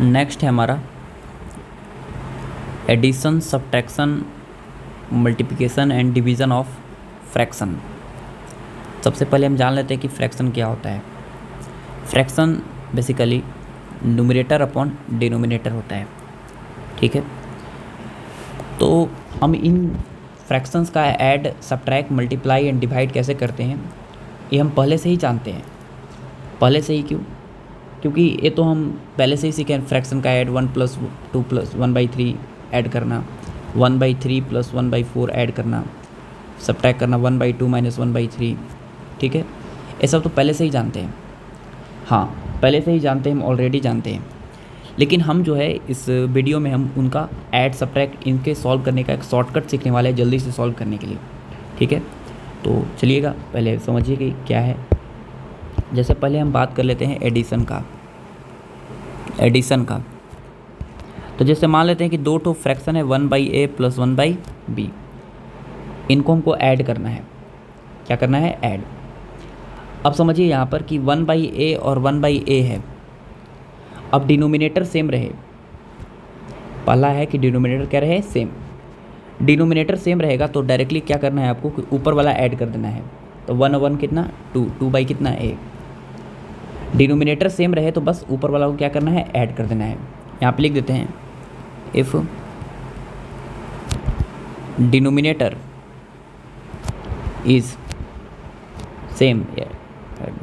Next है हमारा addition, subtraction, multiplication and division of fraction. सबसे पहले हम जान लेते हैं कि फ्रैक्शन क्या होता है। Fraction basically numerator upon denominator होता है, ठीक है। तो हम इन फ्रैक्शंस का add, subtract, multiply and divide कैसे करते हैं ये हम पहले से ही जानते हैं। पहले से ही क्यों? क्योंकि ये तो हम पहले से ही सीखे हैं। फ्रैक्शन का ऐड 1 + 2 + 1/3 ऐड करना, 1/3 + 1/4 ऐड करना, सब्ट्रैक्ट करना 1/2 - 1/3, ठीक है। ये सब तो पहले से ही जानते हैं। हाँ, पहले से ही जानते हैं, हम ऑलरेडी जानते हैं। लेकिन हम जो है इस वीडियो में हम उनका ऐड, सब्ट्रैक्ट, इनके सॉल्व करने का एक शॉर्टकट सीखने वाले हैं जल्दी से सॉल्व करने के लिए, ठीक है। तो चलिएगा पहले समझिए कि क्या है। जैसे पहले हम बात कर लेते हैं एडिशन का। तो जैसे मान लेते हैं कि दो ठो फ्रैक्शन है 1/a + 1/b। इनको हमको ऐड करना है। क्या करना है? ऐड। अब समझिए यहाँ पर कि 1/a और 1/a है। अब डिनोमिनेटर सेम रहे। पहला है कि डिनोमिनेटर क्या रहे? सेम। डिनोमिनेटर सेम रहेगा तो डायरेक्टली क्या करना है आपको कि ऊपर वाला ऐड कर देना है। तो 1 कितना? 2, 2 कितना? a। डिनोमिनेटर सेम रहे तो बस ऊपर वाला को क्या करना है? ऐड कर देना है। यहाँ पे लिख देते हैं if denominator is same,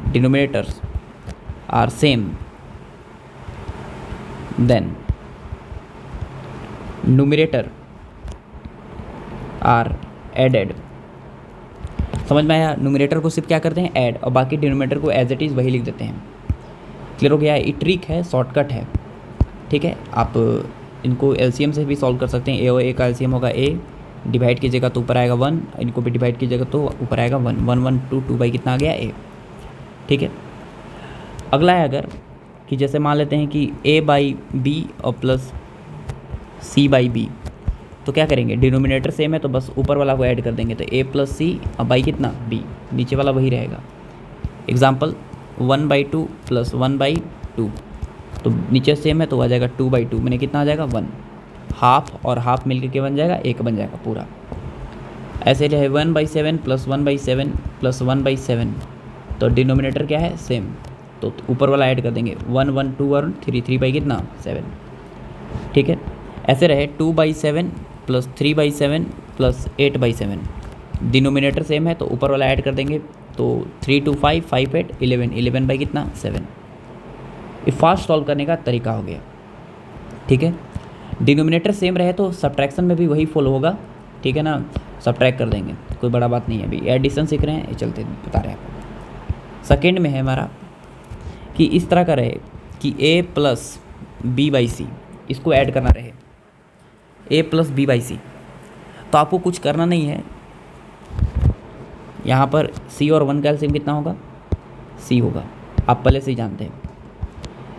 denominators are same, then numerator are added. समझ में आया? न्यूमरेटर को सिर्फ क्या करते हैं? ऐड, और बाकी डिनोमिनेटर को एज इट इज़ वही लिख देते हैं। क्लियर हो गया? ये ट्रिक है, शॉर्टकट है, ठीक है। आप इनको एलसीएम से भी सॉल्व कर सकते हैं। ए और ए का एलसीएम होगा ए, डिवाइड कीजिएगा तो ऊपर आएगा 1, इनको भी डिवाइड कीजिएगा तो ऊपर आएगा 1, 1 1 2 2 कितना आ गया? a, ठीक है। अगला है अगर कि जैसे मान लेते हैं कि a/b और प्लस c/b, तो क्या करेंगे? डिनोमिनेटर सेम है तो बस ऊपर वाला को ऐड कर देंगे, तो a + c और बाई कितना? b, नीचे वाला वही रहेगा। एग्जाम्पल 1/2 + 1/2, तो नीचे सेम है तो आ जाएगा 2/2, मैंने कितना आ जाएगा? 1। हाफ और हाफ मिलकर के बन जाएगा, एक बन जाएगा पूरा। ऐसे रहे 1/7 + 1/7 + 1/7, तो डिनोमिनेटर क्या है? सेम, तो ऊपर वाला ऐड कर देंगे 1 1 2 और 3 3 कितना? 7, ठीक है। ऐसे रहे 2/7 + 3/7 + 8/7, डिनोमिनेटर सेम है तो ऊपर वाला ऐड कर देंगे, तो 3 2 5 5 8 11 11 कितना? 7। ये फास्ट सॉल्व करने का तरीका हो गया, ठीक है। डिनोमिनेटर सेम रहे तो सब्ट्रैक्शन में भी वही फॉलो होगा, ठीक है ना। सब्ट्रैक्ट कर देंगे, कोई बड़ा बात नहीं है। अभी एडिशन सीख रहे हैं, ये चलते बता रहे हैं आपको। सेकेंड में है हमारा कि इस तरह का रहे कि a + b/c, इसको ऐड करना रहे a + b/c, तो आपको कुछ करना नहीं है। यहाँ पर c और 1 का एलसीएम कितना होगा? c होगा, आप पहले से ही जानते हैं।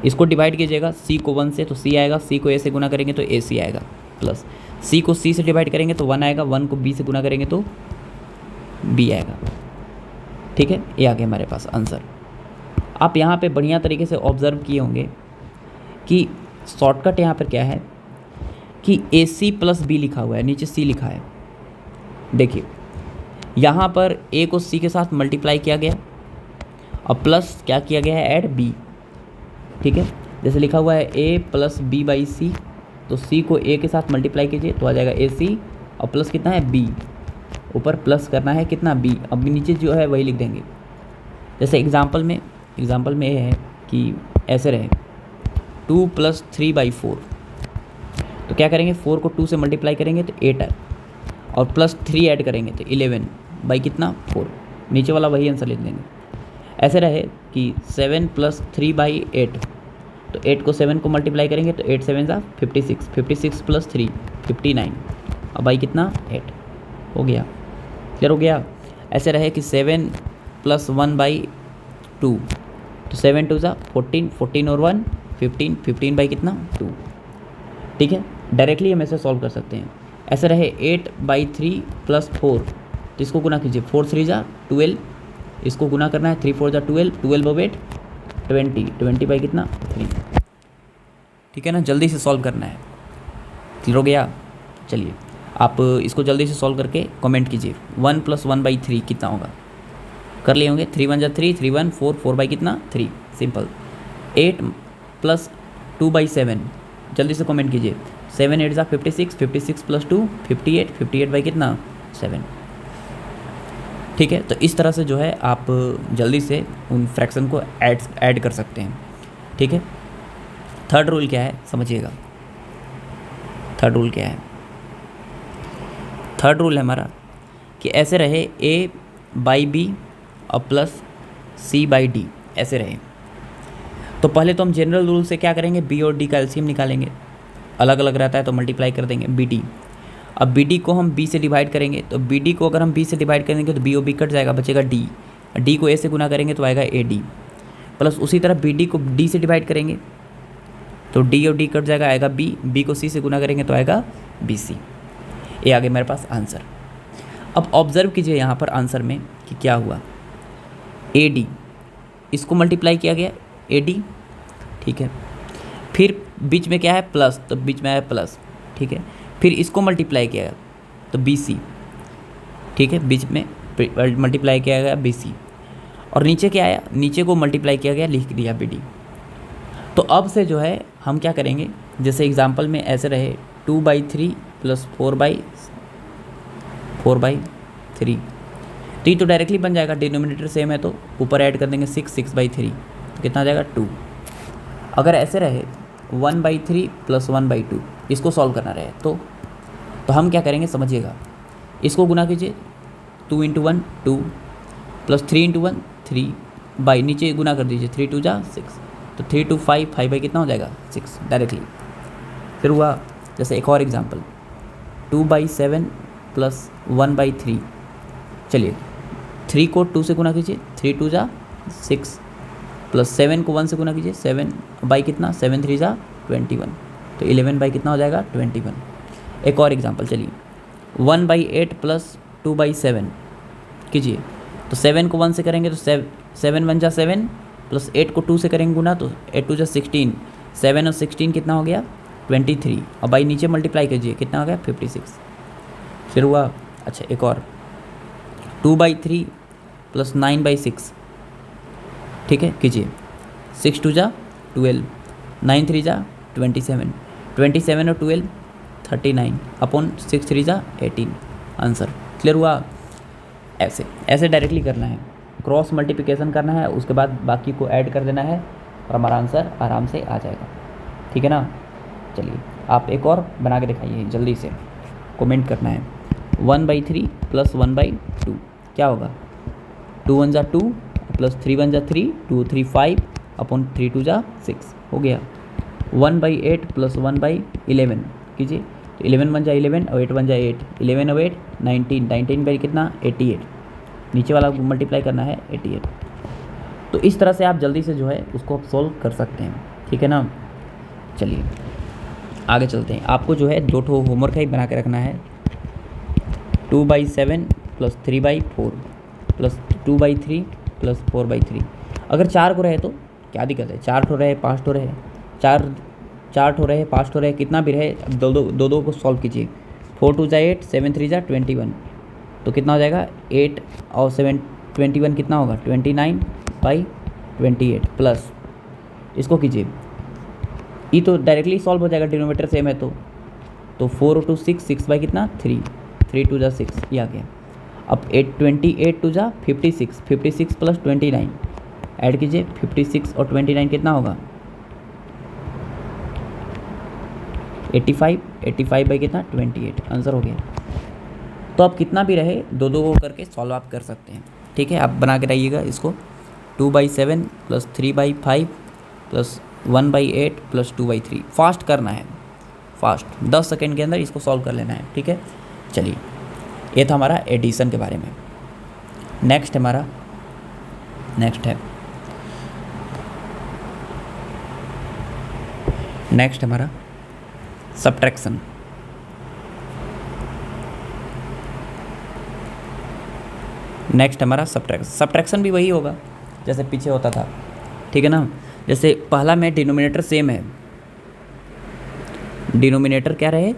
इसको डिवाइड कीजिएगा, c को 1 से तो c आएगा, c को a से गुना करेंगे तो ac आएगा, प्लस c को c से डिवाइड करेंगे तो 1 आएगा, 1 को b से गुना करेंगे तो b आएगा, ठीक है। ये आ गया हमारे पास आंसर। आप यहाँ पे बढ़िया तरीके से ऑब्ज़र्व किए होंगे कि शॉर्टकट यहाँ पर क्या है कि ac + b लिखा हुआ है, नीचे c लिखा है। देखिए यहाँ पर a को c के साथ मल्टीप्लाई किया गया और प्लस क्या किया गया है? ऐड b, ठीक है। जैसे लिखा हुआ है a + b/c, तो c को a के साथ मल्टीप्लाई कीजिए तो आ जाएगा ac, और प्लस कितना है? b, ऊपर प्लस करना है कितना? b, अब नीचे जो है वही लिख देंगे। जैसे एग्जाम्पल में ये है कि ऐसे रहे 2 + 3/4, तो क्या करेंगे? 4 को 2 से मल्टीप्लाई करेंगे तो 8 है, और प्लस 3 ऐड करेंगे तो 11 कितना? 4, नीचे वाला वही आंसर लिख देंगे। ऐसे रहे कि 7 + 3/8, तो 8 को 7 को मल्टीप्लाई करेंगे तो 8 7 = 56, 56 + 3 59, और बाई कितना? 8 हो गया। क्लियर हो गया? ऐसे रहे कि 7 + 1/2, तो 7 2 = 14, 14 और 1 15, 15 कितना? 2, ठीक है। डायरेक्टली हम ऐसे सॉल्व कर सकते हैं। ऐसे रहे 8/3 + 4, तो इसको गुना कीजिए, 4 3 = 12, इसको गुना करना है, 3 4 = 12, 12 और 8 20, 20 कितना? 3, ठीक है ना, जल्दी से सॉल्व करना है। क्लियर हो गया? चलिए आप इसको जल्दी से सॉल्व करके कमेंट कीजिए। 1 + 1/3 कितना होगा? कर लिए होंगे। 3 1 जा 3, 3 1 4, 4 बाई कितना 3, सिंपल। 8 + 2/7, जल्दी से कमेंट कीजिए। 7 8 जा 56, 56 + 2 58, 58 बाई कितना 7। ठीक है, तो इस तरह से जो है आप जल्दी से उन फ्रैक्शन को ऐड कर सकते हैं। ठीक है, थर्ड रूल क्या है समझिएगा। थर्ड रूल क्या है? थर्ड रूल है हमारा कि ऐसे रहे A/B और प्लस C/D, ऐसे रहे। तो पहले तो हम जनरल रूल से क्या करेंगे, B और D का एलसीएम निकालेंगे। अलग अलग रहता है तो मल्टीप्लाई कर देंगे BD। अब BD को हम B से डिवाइड करेंगे, तो BD को अगर हम B से डिवाइड करेंगे तो B और B कट जाएगा, बचेगा D। D को A से गुना करेंगे तो आएगा AD, प्लस उसी तरह BD को D से डिवाइड करेंगे तो D और D कट जाएगा, आएगा B। B को C से गुना करेंगे तो आएगा BC। ये आगे मेरे पास आंसर। अब ऑब्जर्व कीजिए यहाँ पर आंसर में कि क्या हुआ। AD इसको मल्टीप्लाई किया गया AD, ठीक है। फिर बीच में क्या है प्लस, तो बीच में आया प्लस, ठीक है। फिर इसको मल्टीप्लाई किया गया तो BC, ठीक है, बीच में मल्टीप्लाई किया गया BC। और नीचे क्या आया, नीचे को मल्टीप्लाई किया गया, लिख दिया BD। तो अब से जो है हम क्या करेंगे, जैसे एग्जांपल में ऐसे रहे 2/3 + 4/3, तो ये तो डायरेक्टली बन जाएगा, डिनोमिनेटर सेम है तो ऊपर ऐड कर देंगे 6, 6/3, तो कितना आ जाएगा 2। अगर ऐसे रहे 1/3 + 1/2, इसको सॉल्व करना रहे तो हम क्या करेंगे समझिएगा। इसको गुना कीजिए, 2 × 1 2 + 3 × 1 3, बाई नीचे गुना कर दीजिए, 3 2 जा 6, तो 3 2 5, 5 बाई कितना हो जाएगा 6 डायरेक्टली। फिर हुआ जैसे एक और एग्जांपल 2/7 + 1/3, चलिए 3 को 2 से गुना कीजिए, 3 2 जा 6, प्लस 7 को 1 से गुना कीजिए, 7 बाई कितना 7 3 जा 21, तो 11 बाई कितना हो जाएगा 21। एक और एग्जांपल चलिए 1/8 + 2/7 कीजिए, तो 7 को 1 से करेंगे तो 7 1 जा 7, प्लस 8 को 2 से करेंगे गुना तो 8 2 जा 16, 7 और 16 कितना हो गया 23, और बाई नीचे मल्टीप्लाई कीजिए कितना हो गया 56। फिर हुआ अच्छा एक और 2/3 + 9/6, ठीक है कीजिए, 6 2 जा 12, 9 3 जा 27, 27 और 12 39 अपॉन 6 3 जा 18, आंसर। क्लियर हुआ? ऐसे ऐसे डायरेक्टली करना है, क्रॉस मल्टीप्लिकेशन करना है, उसके बाद बाकी को ऐड कर देना है और हमारा आंसर आराम से आ जाएगा। ठीक है ना? चलिए आप एक और बना के दिखाइए जल्दी से, कमेंट करना है। 1/3 + 1/2 क्या होगा, 2 1 जा 2 प्लस 3 1 जा 3, 2 3 5 अपॉन 3 2 जा 6 हो गया। 1/8 + 1/11 कीजिए, तो 11 1 जा 11 और 8 1 जा 8, 11 और 8 19, 19 बाई कितना 88, नीचे वाला मल्टीप्लाई करना है 88। तो इस तरह से आप जल्दी से जो है उसको आप सोल्व कर सकते हैं। ठीक है ना? चलिए आगे चलते हैं। आपको जो है 2 ठो होमवर्क ही बना के रखना है, 2/7 + 3/4 + 2/3 + 4/3। अगर 4 को रहे तो क्या दिक्कत है, 4 ठो रहे 5 ठो रहे, 4 ठो रहे 5 ठो रहे, कितना भी रहे, दो को सॉल्व कीजिए। 4 2 जा 8, 7 3 जा 21, तो कितना हो जाएगा 8 और 7 21 कितना होगा 29/28, प्लस इसको कीजिए, ये तो डायरेक्टली सॉल्व हो जाएगा, डिनोमिनेटर सेम है तो 4 और 2 6, 6 बाई कितना 3, 3 2 जा 6, ये आ गया। अब 28 2 जा 56, 56 + 29 ऐड कीजिए, 56 और 29 कितना होगा 85, 85 बाई कितना 28, आंसर हो गया। तो अब कितना भी रहे दो को करके सॉल्व आप कर सकते हैं। ठीक है, आप बना के रहिएगा इसको, 2/7 + 3/5 + 1/8 + 2/3। फास्ट करना है, फास्ट 10 सेकेंड के अंदर इसको सॉल्व कर लेना है। ठीक है, चलिए ये था हमारा एडिशन के बारे में। नेक्स्ट हमारा सब्ट्रैक्शन। नेक्स्ट हमारा सब्ट्रैक्शन भी वही होगा जैसे पीछे होता था। ठीक है ना? जैसे पहला में डिनोमिनेटर सेम है, डिनोमिनेटर क्या रहे,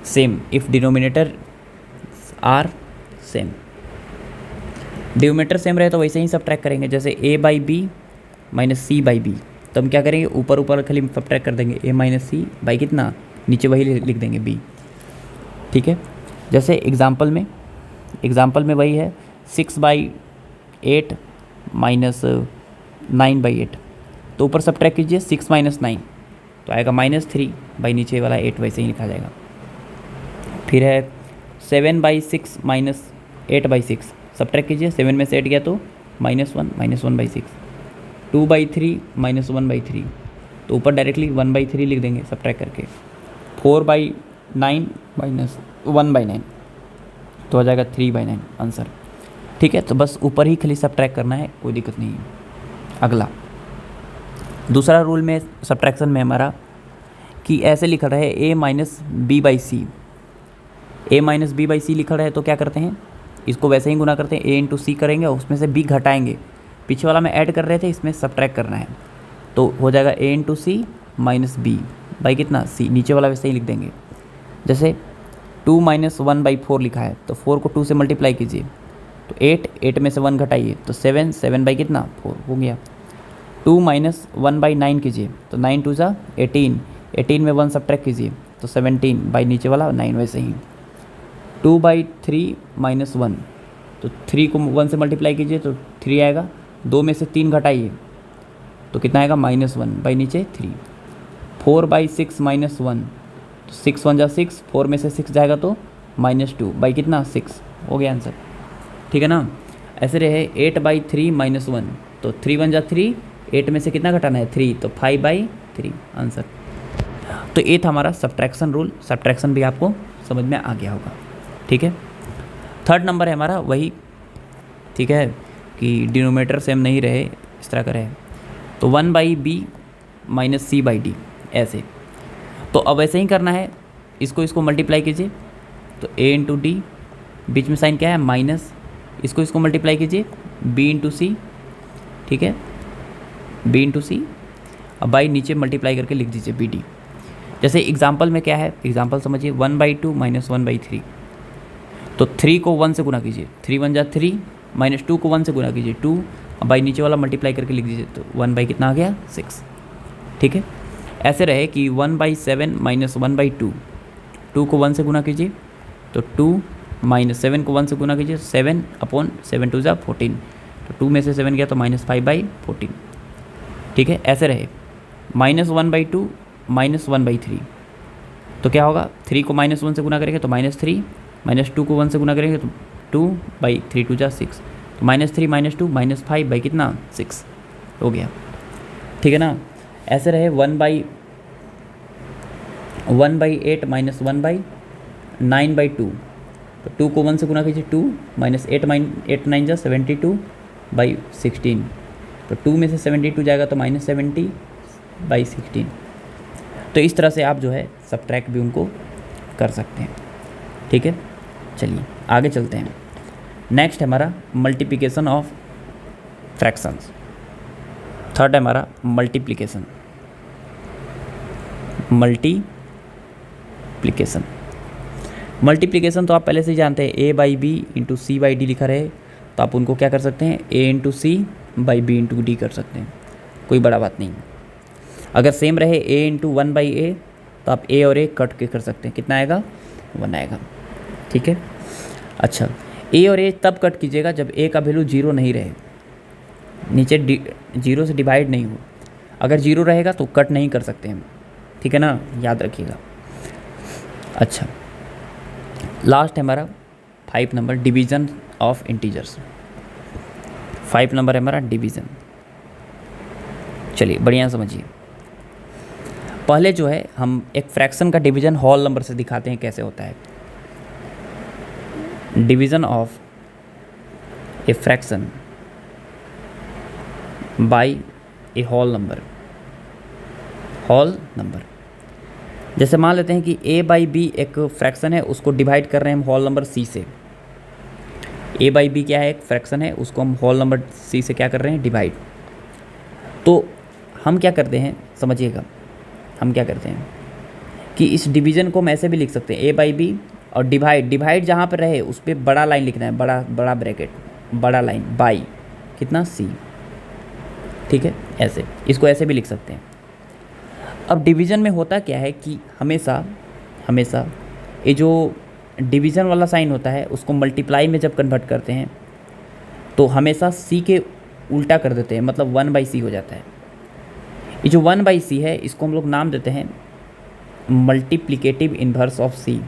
same. If denominator are same, denominator same रहे तो वैसे ही सब्ट्रैक्ट करेंगे। जैसे a by B minus C by B, तो हम क्या करेंगे, ऊपर ऊपर खाली सब्ट्रैक्ट कर देंगे। a माइनस सी बाई कितना, नीचे वही लिख देंगे b, ठीक है। जैसे एग्ज़ाम्पल में वही है 6/8 माइनस 9/8, तो ऊपर सब्ट्रैक्ट कीजिए 6 माइनस 9 तो आएगा -3 बाई नीचे वाला 8 वैसे ही लिखा जाएगा। फिर है 7/6 माइनस 8/6, सब्ट्रैक्ट कीजिए, 7 में से 8 गया तो -1/6। 2/3 माइनस 1/3, तो ऊपर डायरेक्टली 1/3 लिख देंगे सब्ट्रैक्ट करके। 4/9 माइनस 1/9, तो आ जाएगा 3/9 आंसर, ठीक है। तो बस ऊपर ही खाली सब्ट्रैक्ट करना है, कोई दिक्कत नहीं है। अगला दूसरा रूल में सब्ट्रैक्शन में हमारा कि ऐसे लिखा रहे a minus B by c, a minus B by c लिखा रहे तो क्या करते हैं, इसको वैसे ही गुना करते हैं, a इंटू सी करेंगे और उसमें से b घटाएंगे। पीछे वाला में ऐड कर रहे थे, इसमें सब्ट्रैक्ट करना है, तो हो जाएगा a into C minus B by कितना c, नीचे वाला वैसे ही लिख देंगे। जैसे 2 माइनस 1/4 लिखा है, तो 4 को 2 से मल्टीप्लाई कीजिए, तो 8 में से 1 घटाइए तो 7 बाई कितना 4 हो गया। 2 माइनस 1/9 कीजिए, तो 9 2 ज़ा 18 में 1 सब्ट्रैक्ट कीजिए तो 17 बाई नीचे वाला 9 वैसे ही। 2/3 माइनस 1, तो 3 को 1 से मल्टीप्लाई कीजिए तो 3 आएगा। 2 में से 3 घटाइए तो कितना आएगा -1 बाई नीचे 3। 4/6 माइनस 1, तो 6 1 जा 6, 4 में से 6 जाएगा तो -2 बाई कितना 6 हो गया आंसर, ठीक है ना। ऐसे रहे 8/3 माइनस 1, तो 3 1 जा 3, 8 में से कितना घटाना है 3, तो 5/3 आंसर। तो ये था हमारा सब्ट्रैक्शन रूल, सब्ट्रैक्शन भी आपको समझ में आ गया होगा, ठीक है। थर्ड नंबर है हमारा वही, ठीक है, कि डिनोमिनेटर सेम नहीं रहे, इस तरह का रहे, तो 1/b minus C by D ऐसे। तो अब ऐसे ही करना है, इसको मल्टीप्लाई कीजिए, तो a इंटू डी, बीच में साइन क्या है माइनस, इसको मल्टीप्लाई कीजिए b इंटू सी, ठीक है, b इंटू सी, अब बाई नीचे मल्टीप्लाई करके लिख दीजिए बी डी। जैसे एग्जाम्पल में क्या है, एग्जाम्पल समझिए 1/2 माइनस 1/3, तो 3 को 1 से गुना कीजिए, 3 1 जा 3, माइनस 2 को 1 से गुना कीजिए 2, अब बाई नीचे वाला मल्टीप्लाई करके लिख दीजिए, तो 1 बाई कितना आ गया 6, ठीक है। ऐसे रहे कि 1/7 माइनस 1/2, 2 को 1 से गुना कीजिए तो 2, माइनस 7 को 1 से गुना कीजिए 7/7 2 जा 14, तो 2 में से 7 गया तो -5/14, ठीक है। ऐसे रहे -1/2 माइनस 1/3, तो क्या होगा, 3 को -1 से गुना करेंगे तो -3, माइनस 2 को 1 से गुना करेंगे तो 2/3 2 जा 6, तो -3 -2 -5 बाई कितना 6 हो गया, ठीक है ना। ऐसे रहे 1/8 माइनस 1/9/2, तो 2 को 1 से गुना कीजिए 2, माइनस 8 9 जा 72/16, तो 2 में से 72 जाएगा तो -70/16। तो इस तरह से आप जो है सब्ट्रैक्ट भी उनको कर सकते हैं, ठीक है। चलिए आगे चलते हैं। नेक्स्ट है हमारा मल्टीप्लिकेशन ऑफ फ्रैक्शंस। थर्ड है हमारा मल्टीप्लिकेशन। मल्टीप्लिकेशन तो आप पहले से ही जानते हैं, a by B into C by D लिखा रहे, तो आप उनको क्या कर सकते हैं, a into C by B into D कर सकते हैं, कोई बड़ा बात नहीं। अगर सेम रहे a इंटू 1/a, तो आप a और a कट के कर सकते हैं, कितना आएगा 1 आएगा, ठीक है। अच्छा, a और a तब कट कीजिएगा जब a का वैल्यू 0 नहीं रहे, नीचे 0 से डिवाइड नहीं हो। अगर 0 रहेगा तो कट नहीं कर सकते हम, ठीक है ना, याद रखिएगा। अच्छा, लास्ट है हमारा 5 number division of integers. 5 number है हमारा डिवीज़न। चलिए बढ़िया समझिए। पहले जो है हम एक फ्रैक्शन का डिवीज़न होल नंबर से दिखाते हैं कैसे होता है। Division of a fraction by a whole number. जैसे मान लेते हैं कि a बाई बी एक फ्रैक्शन है, उसको डिवाइड कर रहे हैं हम होल नंबर c से। a बाई बी क्या है, एक फ्रैक्शन है, उसको हम होल नंबर c से क्या कर रहे हैं, डिवाइड। तो हम क्या करते हैं, समझिएगा, हम क्या करते हैं, कि इस डिवीज़न को हम ऐसे भी लिख सकते हैं ए बाई बी, और डिवाइड जहाँ पर रहे उस पर बड़ा लाइन लिखना है, बड़ा ब्रैकेट, बड़ा लाइन बाई कितना सी, ठीक है। ऐसे इसको ऐसे भी लिख सकते हैं। अब डिवीज़न में होता क्या है कि हमेशा ये जो डिवीज़न वाला साइन होता है उसको मल्टीप्लाई में जब कन्वर्ट करते हैं तो हमेशा सी के उल्टा कर देते हैं, मतलब 1/c हो जाता है। ये जो 1/c है इसको हम लोग नाम देते हैं multiplicative inverse of c,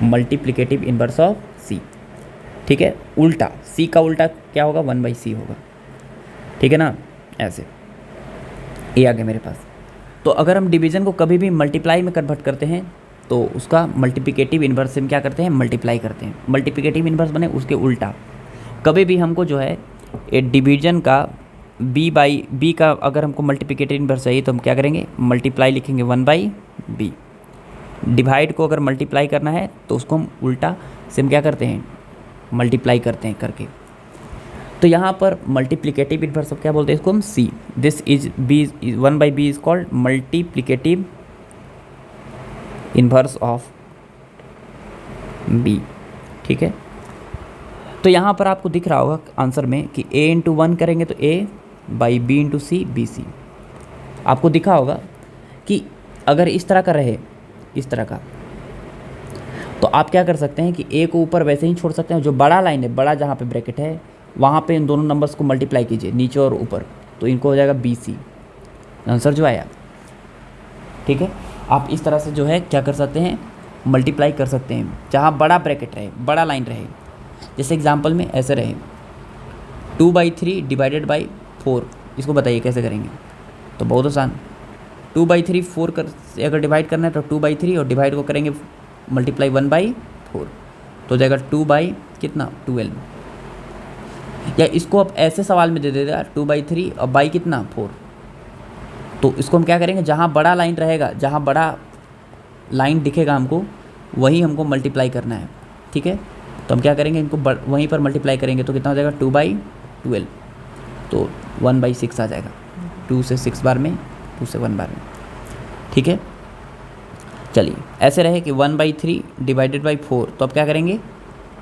multiplicative inverse of c, ठीक है। उल्टा सी का उल्टा क्या होगा, 1/c होगा, ठीक है ना। ऐसे ये आ गया मेरे पास। तो अगर हम डिवीज़न को कभी भी मल्टीप्लाई में कन्वर्ट करते हैं तो उसका मल्टीप्लिकेटिव इन्वर्स से हम क्या करते हैं, मल्टीप्लाई करते हैं। मल्टीप्लिकेटिव इन्वर्स बने उसके उल्टा। कभी भी हमको जो है ये डिवीज़न का b का अगर हमको मल्टीप्लिकेटिव इन्वर्स चाहिए तो हम क्या करेंगे, मल्टीप्लाई लिखेंगे 1/b। डिवाइड को अगर मल्टीप्लाई करना है तो उसको हम उल्टा से हम क्या करते हैं, मल्टीप्लाई करते हैं करके। तो यहाँ पर मल्टीप्लिकेटिव इन्वर्स क्या बोलते हैं इसको हम, c। This is b, 1/b is called multiplicative inverse of b, ठीक है। तो यहाँ पर आपको दिख रहा होगा आंसर में कि a इंटू 1 करेंगे तो a by b into C BC। आपको दिखा होगा कि अगर इस तरह का रहे, इस तरह का, तो आप क्या कर सकते हैं कि a को ऊपर वैसे ही छोड़ सकते हैं, जो बड़ा लाइन है, बड़ा जहाँ पे ब्रैकेट है वहाँ पे इन दोनों नंबर्स को मल्टीप्लाई कीजिए, नीचे और ऊपर, तो इनको हो जाएगा BC, आंसर जो आया, ठीक है। आप इस तरह से जो है क्या कर सकते हैं, मल्टीप्लाई कर सकते हैं जहाँ बड़ा ब्रैकेट रहे, बड़ा लाइन रहे। जैसे एग्जांपल में ऐसे रहे 2/3 डिवाइडेड बाई 4, इसको बताइए कैसे करेंगे। तो बहुत आसान, 2/3 4 कर अगर डिवाइड करना है तो 2/3 और डिवाइड को करेंगे मल्टीप्लाई 1/4, तो हो जाएगा 2 कितना 12। या इसको आप ऐसे सवाल में दे देगा 2/3 और बाई कितना 4, तो इसको हम क्या करेंगे, जहाँ बड़ा लाइन रहेगा, जहाँ बड़ा लाइन दिखेगा हमको वही हमको मल्टीप्लाई करना है, ठीक है। तो हम क्या करेंगे, इनको वहीं पर मल्टीप्लाई करेंगे तो कितना हो जाएगा 2/12, तो 1/6 आ जाएगा। 2 से 6 बार में, 2 से 1 बार में, ठीक है। चलिए ऐसे रहे कि 1/3 डिवाइडेड बाई 4, तो अब क्या करेंगे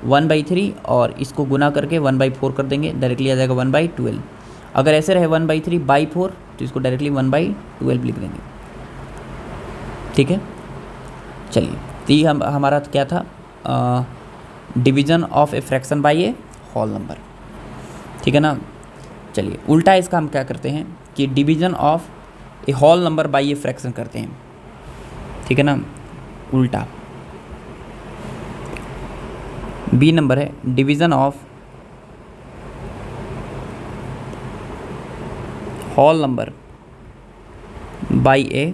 1/3 और इसको गुना करके 1/4 कर देंगे, डायरेक्टली आ जाएगा 1/12। अगर ऐसे रहे 1/3 बाई 4 तो इसको डायरेक्टली 1/12 लिख देंगे, ठीक है। चलिए तो ये हमारा क्या था, division of a fraction by a whole number, ठीक है ना। चलिए उल्टा इसका हम क्या करते हैं कि division of a whole number by a fraction करते हैं, ठीक है ना। उल्टा बी नंबर है division of whole number by a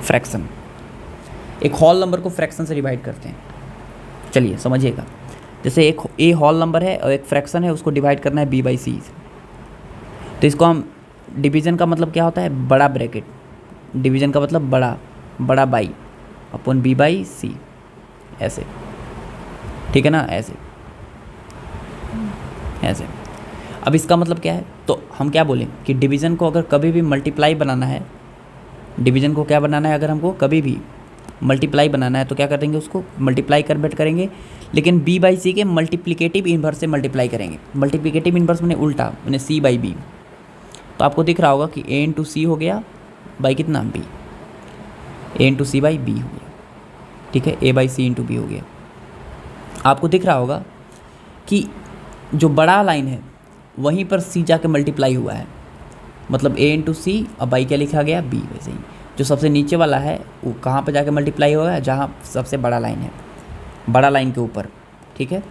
fraction. एक होल नंबर को फ्रैक्शन से डिवाइड करते हैं। चलिए समझिएगा, जैसे एक ए होल नंबर है और एक फ्रैक्शन है, उसको डिवाइड करना है b/c। तो इसको हम, डिवीज़न का मतलब क्या होता है, बड़ा ब्रैकेट, डिवीज़न का मतलब बड़ा बाई अपन b/c, ऐसे, ठीक है ना। ऐसे अब इसका मतलब क्या है, तो हम क्या बोलें कि डिवीज़न को अगर कभी भी मल्टीप्लाई बनाना है, डिवीज़न को क्या बनाना है, अगर हमको कभी भी मल्टीप्लाई बनाना है तो क्या कर देंगे, उसको मल्टीप्लाई कन्वर्ट करेंगे, लेकिन b/c के मल्टीप्लिकेटिव इन्वर्स से मल्टीप्लाई करेंगे। मल्टीप्लिकेटिव इन्वर्स मैंने उल्टा, मैंने c/b। तो आपको दिख रहा होगा कि a इंटू सी हो गया बाई कितना b, a into C by b हो गया, ठीक है। a/c इंटू b हो गया। आपको दिख रहा होगा कि जो बड़ा लाइन है वहीं पर c जाके मल्टीप्लाई हुआ है, मतलब a इंटू सी और बाई क्या लिखा गया b। वैसे ही जो सबसे नीचे वाला है वो कहाँ पर जाके मल्टीप्लाई होगा, जहाँ सबसे बड़ा लाइन है, बड़ा लाइन के ऊपर, ठीक है।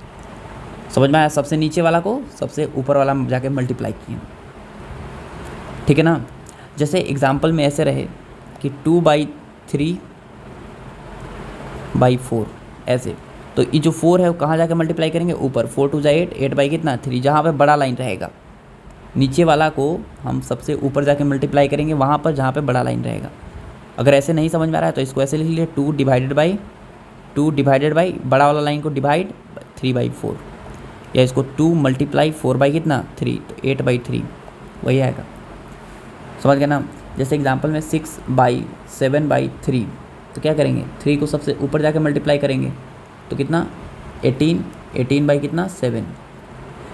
समझ में आया, सबसे नीचे वाला को सबसे ऊपर वाला जाके मल्टीप्लाई किए, ठीक है ना। जैसे एग्जाम्पल में ऐसे रहे कि 2/3/4 ऐसे, तो ये जो 4 है वो कहाँ जाके मल्टीप्लाई करेंगे, ऊपर, 4 2 8, 8 बाई कितना 3, जहाँ पे बड़ा लाइन रहेगा, नीचे वाला को हम सबसे ऊपर जाके मल्टीप्लाई करेंगे वहाँ पर जहाँ पे बड़ा लाइन रहेगा। अगर ऐसे नहीं समझ में आ रहा है तो इसको ऐसे लिख लीजिए, 2 डिवाइडेड बाई बड़ा वाला लाइन को डिवाइड 3/4, या इसको 2 मल्टीप्लाई 4 बाई कितना 3, तो 8/3 वही आएगा। समझ गए ना। जैसे एग्जांपल में 6/7/3, तो क्या करेंगे 3 को सबसे ऊपर जाके मल्टीप्लाई करेंगे तो कितना 18, 18 बाई कितना 7।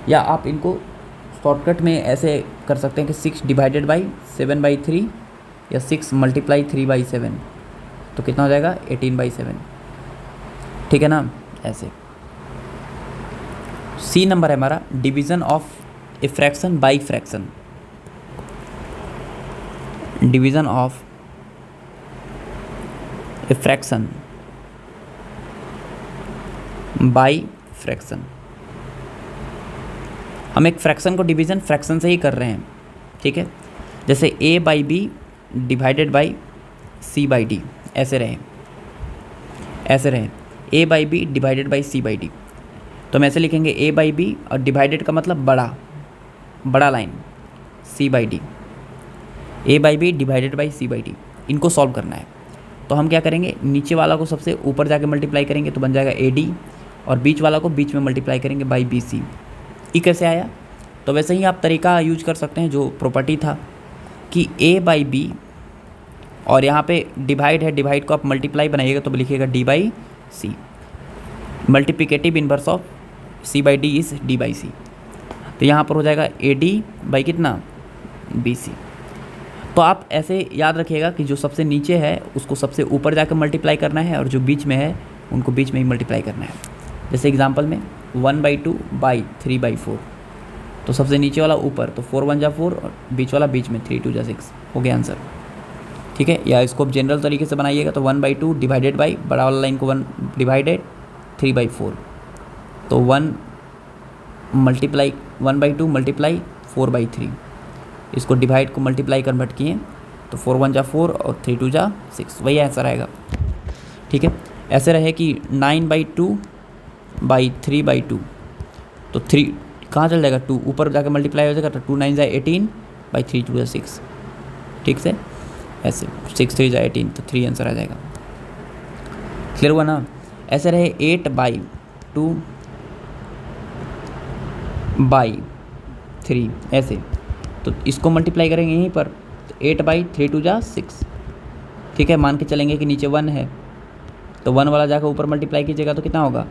या आप इनको शॉर्टकट में ऐसे कर सकते हैं कि 6 डिवाइडेड बाई 7/3 या 6 मल्टीप्लाई 3/7, तो कितना हो जाएगा 18/7। ठीक है ना, ऐसे। सी नंबर है हमारा division of a fraction by fraction. Division of a fraction by fraction. हम एक फ्रैक्शन को डिवीज़न फ्रैक्शन से ही कर रहे हैं, ठीक है। जैसे a/b डिवाइडेड बाई c/d, ऐसे रहे, ऐसे रहे a/b डिवाइडेड बाई c/d। तो हम ऐसे लिखेंगे a/b और डिवाइडेड का मतलब बड़ा, बड़ा line c/d, a/b divided by c/d। इनको सॉल्व करना है तो हम क्या करेंगे, नीचे वाला को सबसे ऊपर जाके मल्टीप्लाई करेंगे तो बन जाएगा ad, और बीच वाला को बीच में मल्टीप्लाई करेंगे बाई bc। ई कैसे आया, तो वैसे ही आप तरीका यूज कर सकते हैं जो प्रॉपर्टी था कि a/b और यहाँ पे डिवाइड है, डिवाइड को आप मल्टीप्लाई बनाइएगा तो लिखिएगा d/c। Multiplicative inverse of c/d is d/c। तो यहाँ पर हो जाएगा ad बाई कितना bc। तो आप ऐसे याद रखिएगा कि जो सबसे नीचे है उसको सबसे ऊपर जाकर मल्टीप्लाई करना है और जो बीच में है उनको बीच में ही मल्टीप्लाई करना है। जैसे एग्जांपल में 1/2/3/4, तो सबसे नीचे वाला ऊपर, तो 4 1 जा 4 और बीच वाला बीच में 3 2 जा 6, हो गया आंसर। ठीक है, या इसको आप जनरल तरीके से बनाइएगा तो 1/2 डिवाइडेड बाई बड़ा वाला लाइन को 1 डिवाइडेड 3/4, तो 1 मल्टीप्लाई 1/2 मल्टीप्लाई 4/3, इसको डिवाइड को मल्टीप्लाई कन्वर्ट किए तो 4 1 जा 4 और 3 2 जा 6, वही आंसर आएगा। ठीक है, ऐसे रहे कि 9/2/3/2, तो 3 कहाँ चल जाएगा, 2 ऊपर जाकर मल्टीप्लाई हो जाएगा तो 2 9 जा 18/3 2 जा 6। ठीक से ऐसे 6 3 जा 18, तो 3 आंसर आ जाएगा। क्लियर हुआ ना। ऐसे रहे 8/2/3, ऐसे, तो इसको मल्टीप्लाई करेंगे यहीं पर, तो 8/3 2 जा 6। ठीक है, मान के चलेंगे कि नीचे 1 है तो 1 वाला जाकर ऊपर मल्टीप्लाई कीजिएगा तो कितना होगा,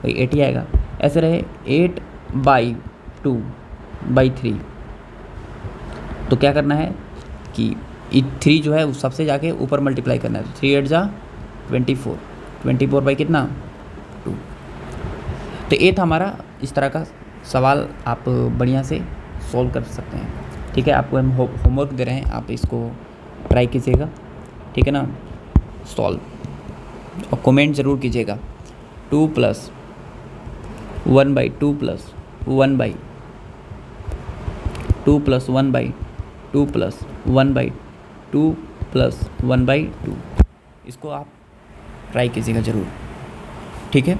वही 80 आएगा। ऐसे रहे 8/2/3, तो क्या करना है कि 3 जो है उस सबसे जाके ऊपर मल्टीप्लाई करना है, तो 3 8 जा 24, 24 बाई कितना 2। तो ये था हमारा इस तरह का सवाल, आप बढ़िया से सॉल्व कर सकते हैं। ठीक है, आपको हम होमवर्क दे रहे हैं, आप इसको ट्राई कीजिएगा। ठीक है ना, सॉल्व और कमेंट ज़रूर कीजिएगा। 2 + 1/2 + 1/2 + 1/2 + 1/2 + 1/2, इसको आप ट्राई कीजिएगा ज़रूर। ठीक है।